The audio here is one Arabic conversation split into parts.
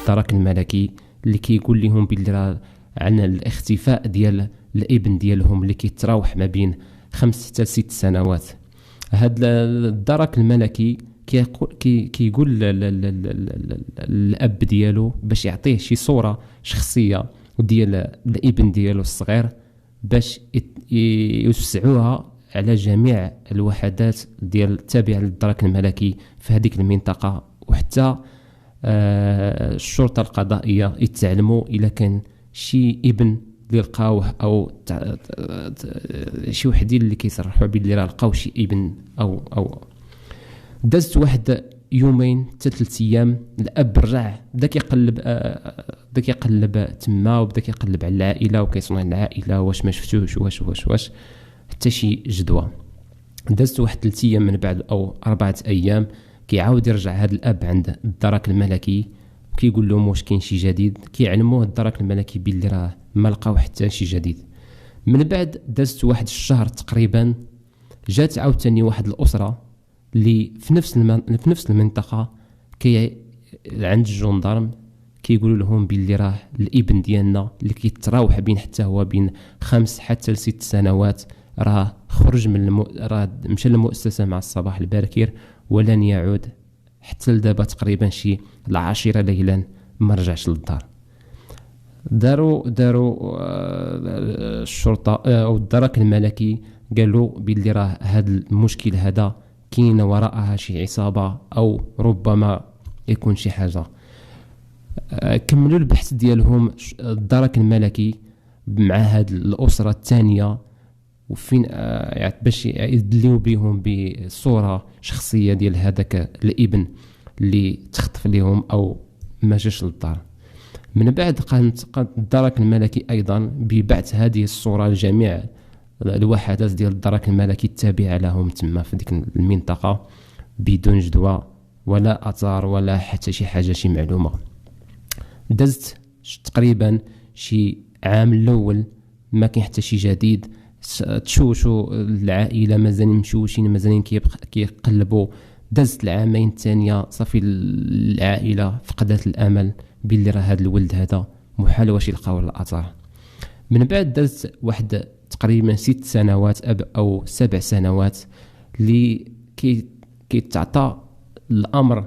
الدرك الملكي اللي كيقول لهم باللي راه عن الاختفاء ديال الابن ديالهم اللي كيتراوح ما بين 5 حتى 6 سنوات. هذا الدرك الملكي كيقول الاب ديالو باش يعطيه شي صوره شخصيه ديال الابن ديالو الصغير باش يوسعوها على جميع الوحدات ديال التابعه للدرك الملكي في هذيك المنطقه، وحتى الشرطه القضائيه يتعلموا الا كان شي ابن اللي لقاوه او شي وحدين اللي كيصرحوا باللي راه لقاو شي ابن او دازت واحد يومين حتى 3 ايام، الاب رجع بدا كيقلب تما وبدا كيقلب على العائله وكيصوني العائله واش ما شفتوش واش حتى شي جدوى. دازت واحد 3 ايام من بعد او 4 ايام كيعاود يرجع هذا الاب عند الدرك الملكي وكيقول لهم واش كاين شي جديد. كيعلموه الدرك الملكي باللي راه ما لقاو حتى شي جديد. من بعد دازت واحد الشهر تقريبا جات عاوتاني واحد الاسره اللي في نفس المنطقه عند الجندرم كيقولوا لهم باللي راه الابن ديالنا اللي كيتراوح بين حتى هو بين 5 حتى 6 سنوات راه خرج من راه مشى للمؤسسه مع الصباح الباكر ولن يعود حتى لدابا تقريبا شي 10 ليلا ما رجعش للدار. داروا الشرطه او الدرك الملكي قالوا باللي راه هذا المشكل هذا كاين وراءها شي عصابه او ربما يكون شي حاجه. كملوا البحث ديالهم الدرك الملكي مع هذه الاسره الثانيه وفين باش يدليو بهم بصوره شخصيه ديال هذاك الابن اللي تخطف لهم او ما جاش للدار. من بعد قامت الدرك الملكي ايضا ببعث هذه الصوره لجميع الوحدات ديال الدرك الملكي التابعه لهم تما في ديك المنطقه بدون جدوى ولا اثار ولا حتى شي حاجه شي معلومه. دزت تقريبا شي عام الاول ما كاين حتى شي جديد. تشوشوا العائله مازالين مشوشين مازالين كيقلبوا. دزت العامين الثانيه صافي العائله فقدت الامل باللي راه هذا الولد هذا محال واش يلقاو الاثار. من بعد دزت واحد تقريبا 6 سنوات او 7 سنوات اللي كيتعطى الامر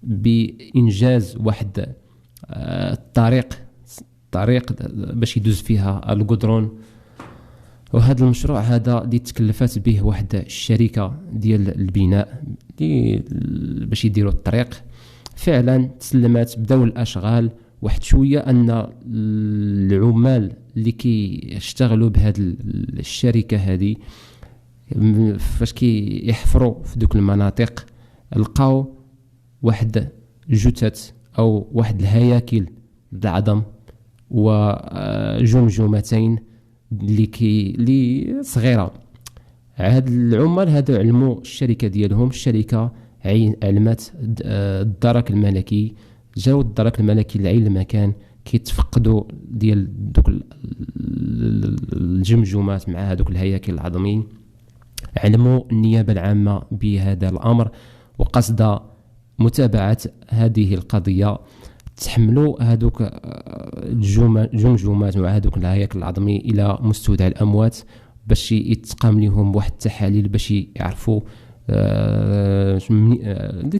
بانجاز واحد الطريق باش يدوز فيها القدرون. وهذا المشروع هذا اللي تكلفت به واحد الشركه ديال البناء باش يديروا الطريق. فعلا تسلمات بداو الاشغال واحد شويه ان العمال اللي كيشتغلوا بهذه الشركه هذه فاش كيحفروا في دوك المناطق لقاو واحد جثث او واحد الهياكل العظم وجمجمتين اللي صغيره. هاد العمال هادو علموا الشركه ديالهم. الشركه علمت الدرك الملكي. جاو الدرك الملكي لعين المكان كيتفقدوا ديال دوك الجمجمات مع هذوك الهياكل العظميين. علموا النيابه العامه بهذا الامر وقصد متابعه هذه القضيه. تحملوا هذوك الجمجمات مع هذوك الهياكل العظمي الى مستودع الاموات باش يتقام لهم واحد التحاليل باش يعرفوا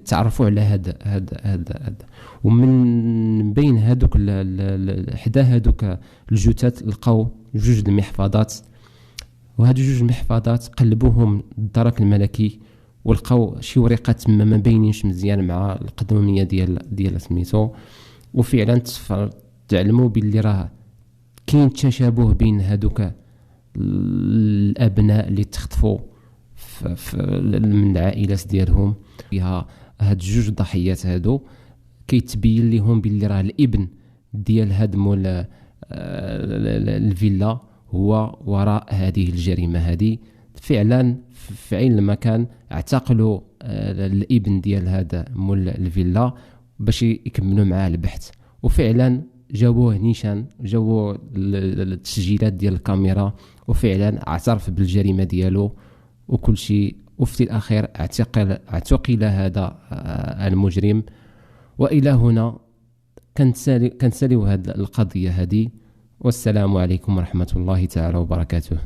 تعرفوا على هذا. ومن بين هذوك حدا هذوك الجثث لقاو 2 المحفظات. وهذو 2 المحفظات قلبوهم الدرك الملكي ولقاو شي ورقات ما باينينش مزيان مع القدميه ديال سميتو. وفعلا تعلموا باللي راه كاين تشابه بين هذوك الابناء اللي تخطفوا من العائلات ديالهم. فيها هاد 2 ضحيات هادو كيتبين لهم باللي راه الابن ديال هاد مول الفيلا هو وراء هذه الجريمه هذه. فعلا في عين المكان اعتقلوا الابن ديال هذا مول الفيلا باش يكملوا معاه البحث. وفعلا جابوه نيشان جابوه التسجيلات ديال الكاميرا وفعلا اعترف بالجريمه ديالو وكل شيء. وفي الاخير اعتقل هذا المجرم. والى هنا كنساليو هذه القضية هذه. والسلام عليكم ورحمة الله تعالى وبركاته.